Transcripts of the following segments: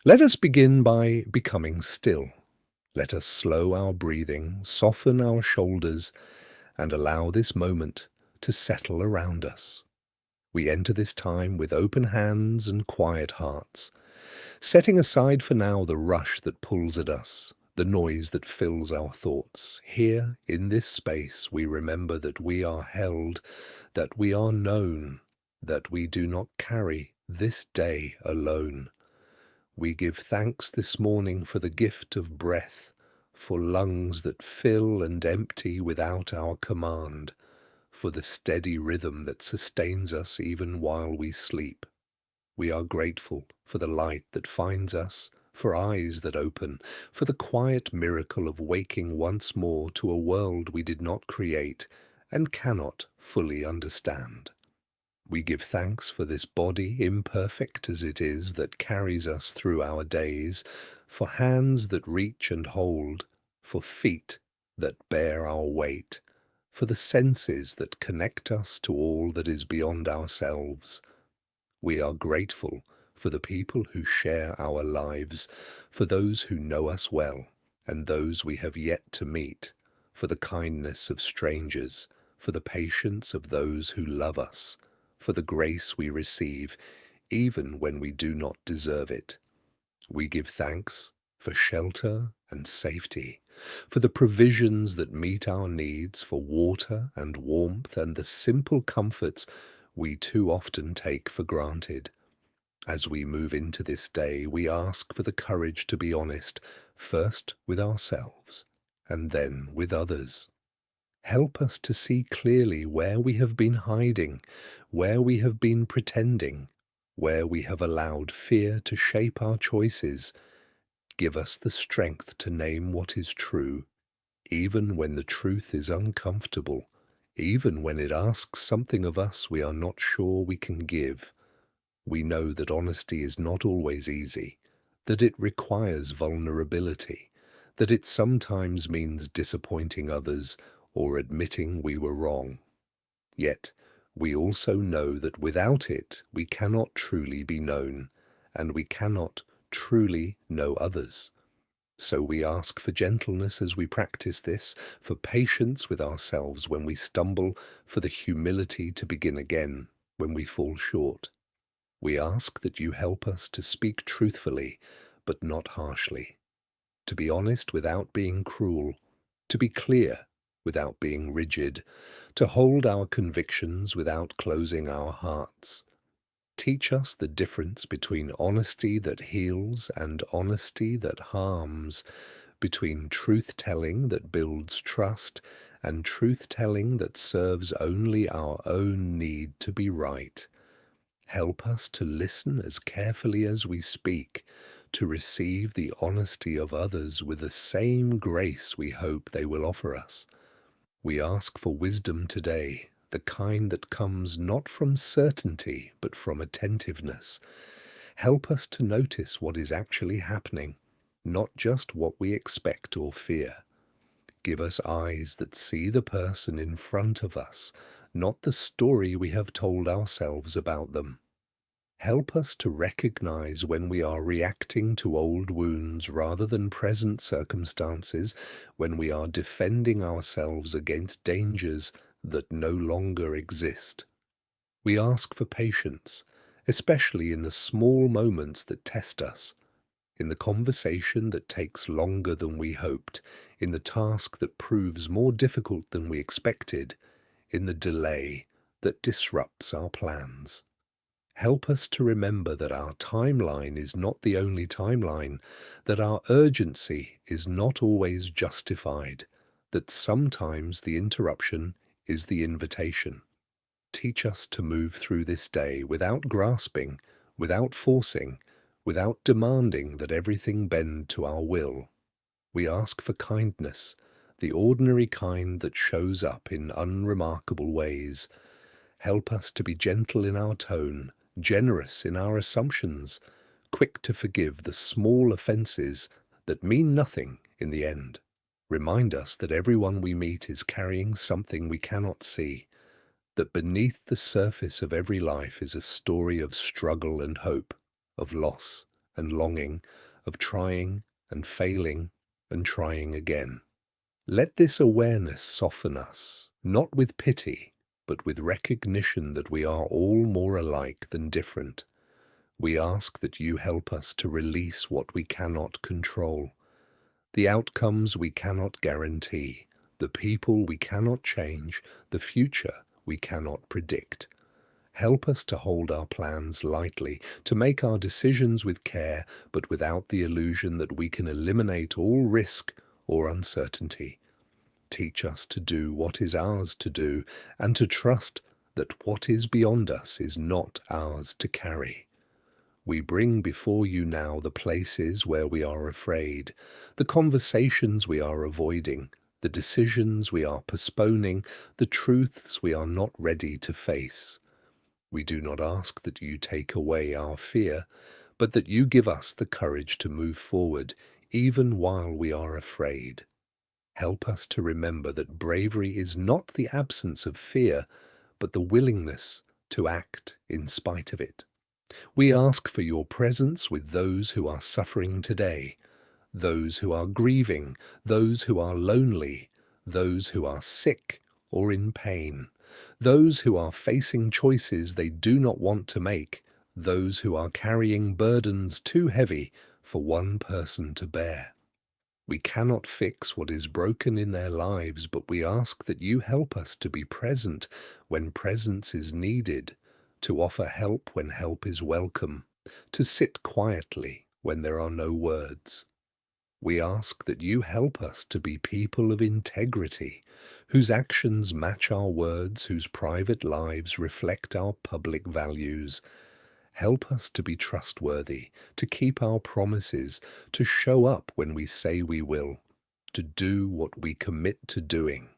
Let us begin by becoming still. Let us slow our breathing, soften our shoulders, and allow this moment to settle around us. We enter this time with open hands and quiet hearts, setting aside for now the rush that pulls at us, the noise that fills our thoughts. Here, in this space, we remember that we are held, that we are known, that we do not carry this day alone. We give thanks this morning for the gift of breath, for lungs that fill and empty without our command, for the steady rhythm that sustains us even while we sleep. We are grateful for the light that finds us, for eyes that open, for the quiet miracle of waking once more to a world we did not create and cannot fully understand. We give thanks for this body, imperfect as it is, that carries us through our days, for hands that reach and hold, for feet that bear our weight, for the senses that connect us to all that is beyond ourselves. We are grateful for the people who share our lives, for those who know us well and those we have yet to meet, for the kindness of strangers, for the patience of those who love us, for the grace we receive, even when we do not deserve it. We give thanks for shelter and safety, for the provisions that meet our needs, for water and warmth and the simple comforts we too often take for granted. As we move into this day, we ask for the courage to be honest, first with ourselves and then with others. Help us to see clearly where we have been hiding, where we have been pretending, where we have allowed fear to shape our choices. Give us the strength to name what is true, even when the truth is uncomfortable, even when it asks something of us we are not sure we can give. We know that honesty is not always easy, that it requires vulnerability, that it sometimes means disappointing others or admitting we were wrong. Yet, we also know that without it we cannot truly be known, and we cannot truly know others. So we ask for gentleness as we practice this, for patience with ourselves when we stumble, for the humility to begin again when we fall short. We ask that you help us to speak truthfully, but not harshly, to be honest without being cruel, to be clear without being rigid, to hold our convictions without closing our hearts. Teach us the difference between honesty that heals and honesty that harms, between truth-telling that builds trust and truth-telling that serves only our own need to be right. Help us to listen as carefully as we speak, to receive the honesty of others with the same grace we hope they will offer us. We ask for wisdom today, the kind that comes not from certainty but from attentiveness. Help us to notice what is actually happening, not just what we expect or fear. Give us eyes that see the person in front of us, not the story we have told ourselves about them. Help us to recognize when we are reacting to old wounds rather than present circumstances, when we are defending ourselves against dangers that no longer exist. We ask for patience, especially in the small moments that test us, in the conversation that takes longer than we hoped, in the task that proves more difficult than we expected, in the delay that disrupts our plans. Help us to remember that our timeline is not the only timeline, that our urgency is not always justified, that sometimes the interruption is the invitation. Teach us to move through this day without grasping, without forcing, without demanding that everything bend to our will. We ask for kindness, the ordinary kind that shows up in unremarkable ways. Help us to be gentle in our tone, generous in our assumptions, quick to forgive the small offenses that mean nothing in the end. Remind us that everyone we meet is carrying something we cannot see, that beneath the surface of every life is a story of struggle and hope, of loss and longing, of trying and failing and trying again. Let this awareness soften us, not with pity, but with recognition that we are all more alike than different. We ask that you help us to release what we cannot control, the outcomes we cannot guarantee, the people we cannot change, the future we cannot predict. Help us to hold our plans lightly, to make our decisions with care, but without the illusion that we can eliminate all risk or uncertainty. Teach us to do what is ours to do, and to trust that what is beyond us is not ours to carry. We bring before you now the places where we are afraid, the conversations we are avoiding, the decisions we are postponing, the truths we are not ready to face. We do not ask that you take away our fear, but that you give us the courage to move forward, even while we are afraid. Help us to remember that bravery is not the absence of fear, but the willingness to act in spite of it. We ask for your presence with those who are suffering today, those who are grieving, those who are lonely, those who are sick or in pain, those who are facing choices they do not want to make, those who are carrying burdens too heavy for one person to bear. We cannot fix what is broken in their lives, but we ask that you help us to be present when presence is needed, to offer help when help is welcome, to sit quietly when there are no words. We ask that you help us to be people of integrity, whose actions match our words, whose private lives reflect our public values. Help us to be trustworthy, to keep our promises, to show up when we say we will, to do what we commit to doing.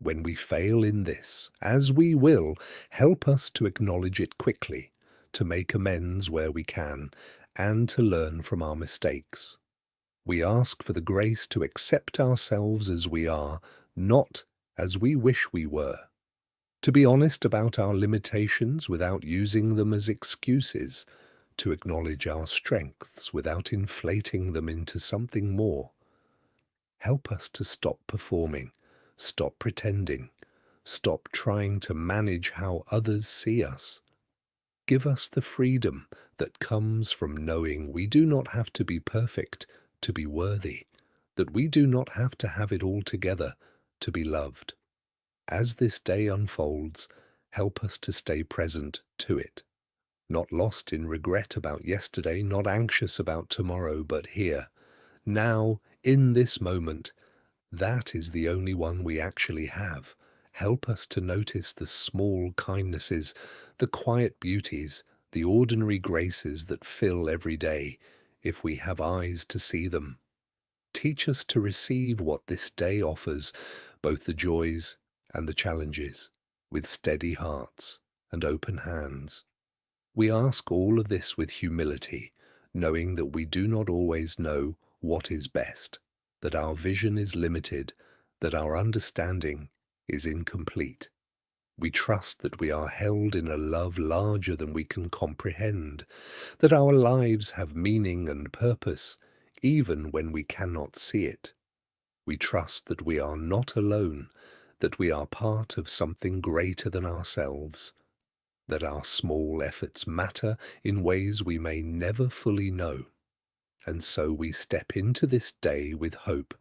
When we fail in this, as we will, help us to acknowledge it quickly, to make amends where we can, and to learn from our mistakes. We ask for the grace to accept ourselves as we are, not as we wish we were. To be honest about our limitations without using them as excuses, to acknowledge our strengths without inflating them into something more. Help us to stop performing, stop pretending, stop trying to manage how others see us. Give us the freedom that comes from knowing we do not have to be perfect to be worthy, that we do not have to have it all together to be loved. As this day unfolds, help us to stay present to it, not lost in regret about yesterday, not anxious about tomorrow, but here, now, in this moment. That is the only one we actually have. Help us to notice the small kindnesses, the quiet beauties, the ordinary graces that fill every day, if we have eyes to see them. Teach us to receive what this day offers, both the joys and the challenges, with steady hearts and open hands. We ask all of this with humility, knowing that we do not always know what is best, that our vision is limited, that our understanding is incomplete. We trust that we are held in a love larger than we can comprehend, that our lives have meaning and purpose, even when we cannot see it. We trust that we are not alone, that we are part of something greater than ourselves, that our small efforts matter in ways we may never fully know. And so we step into this day with hope,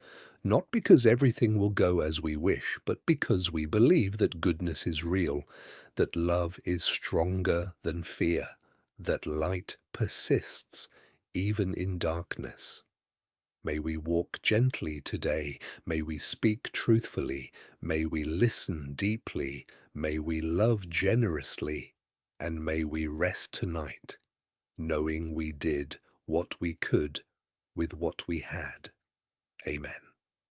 not because everything will go as we wish, but because we believe that goodness is real, that love is stronger than fear, that light persists even in darkness. May we walk gently today, may we speak truthfully, may we listen deeply, may we love generously, and may we rest tonight, knowing we did what we could with what we had. Amen.